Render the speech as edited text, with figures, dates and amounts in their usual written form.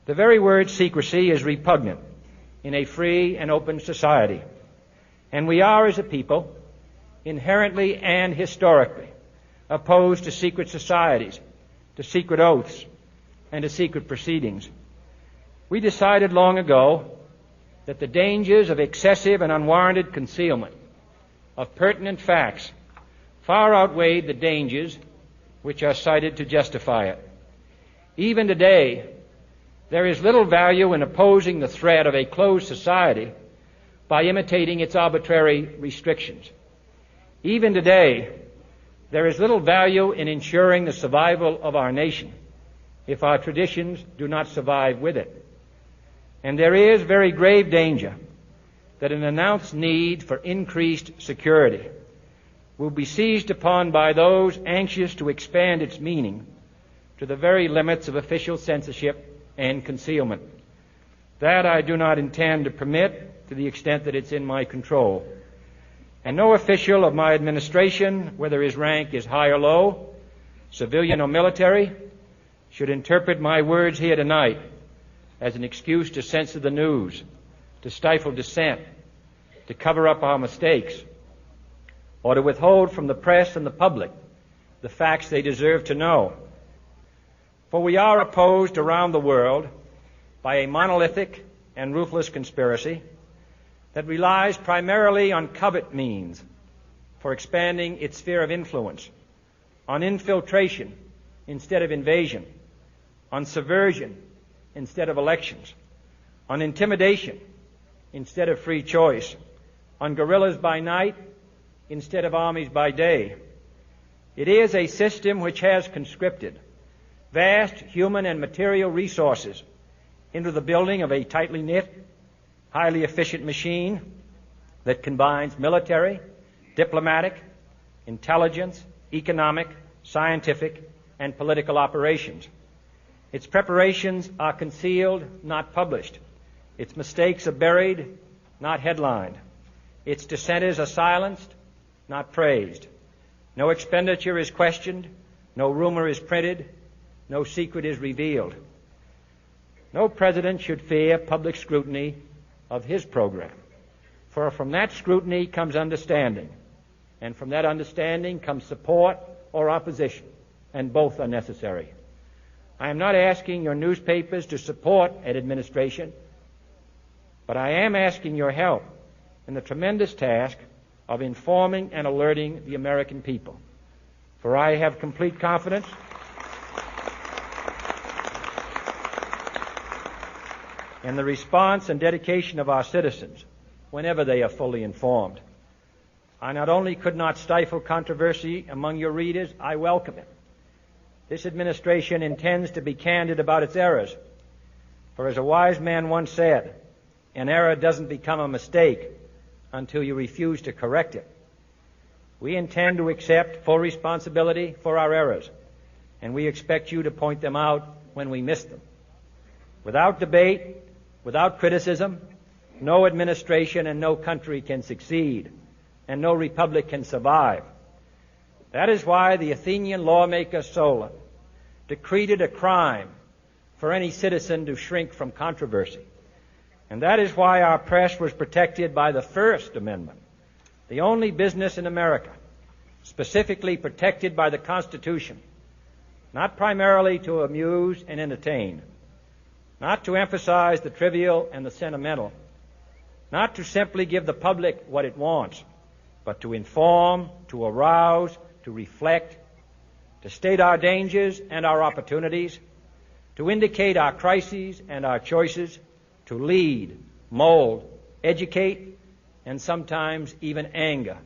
The very word secrecy is repugnant in a free and open society, and we are, as a people, inherently and historically opposed to secret societies, to secret oaths, and to secret proceedings. We decided long ago that the dangers of excessive and unwarranted concealment of pertinent facts far outweighed the dangers which are cited to justify it. Even today, there is little value in opposing the threat of a closed society by imitating its arbitrary restrictions. Even today, there is little value in ensuring the survival of our nation if our traditions do not survive with it. And there is very grave danger that an announced need for increased security will be seized upon by those anxious to expand its meaning to the very limits of official censorship and concealment. That I do not intend to permit to the extent that it's in my control. And no official of my administration, whether his rank is high or low, civilian or military, should interpret my words here tonight as an excuse to censor the news, to stifle dissent, to cover up our mistakes, or to withhold from the press and the public the facts they deserve to know. For we are opposed around the world by a monolithic and ruthless conspiracy that relies primarily on covert means for expanding its sphere of influence, on infiltration instead of invasion, on subversion instead of elections, on intimidation instead of free choice, on guerrillas by night instead of armies by day. It is a system which has conscripted vast human and material resources into the building of a tightly knit, highly efficient machine that combines military, diplomatic, intelligence, economic, scientific, and political operations. Its preparations are concealed, not published. Its mistakes are buried, not headlined. Its dissenters are silenced, not praised. No expenditure is questioned, no rumor is printed, no secret is revealed. No president should fear public scrutiny of his program, for from that scrutiny comes understanding, and from that understanding comes support or opposition, and both are necessary. I am not asking your newspapers to support an administration, but I am asking your help in the tremendous task of informing and alerting the American people. For I have complete confidence in the response and dedication of our citizens whenever they are fully informed. I not only could not stifle controversy among your readers, I welcome it. This administration intends to be candid about its errors. For as a wise man once said, an error doesn't become a mistake until you refuse to correct it. We intend to accept full responsibility for our errors, and we expect you to point them out when we miss them. Without debate, without criticism, no administration and no country can succeed, and no republic can survive. That is why the Athenian lawmaker Solon decreed it a crime for any citizen to shrink from controversy. And that is why our press was protected by the First Amendment, the only business in America specifically protected by the Constitution, not primarily to amuse and entertain, not to emphasize the trivial and the sentimental, not to simply give the public what it wants, but to inform, to arouse, to reflect, to state our dangers and our opportunities, to indicate our crises and our choices, to lead, mold, educate, and sometimes even anger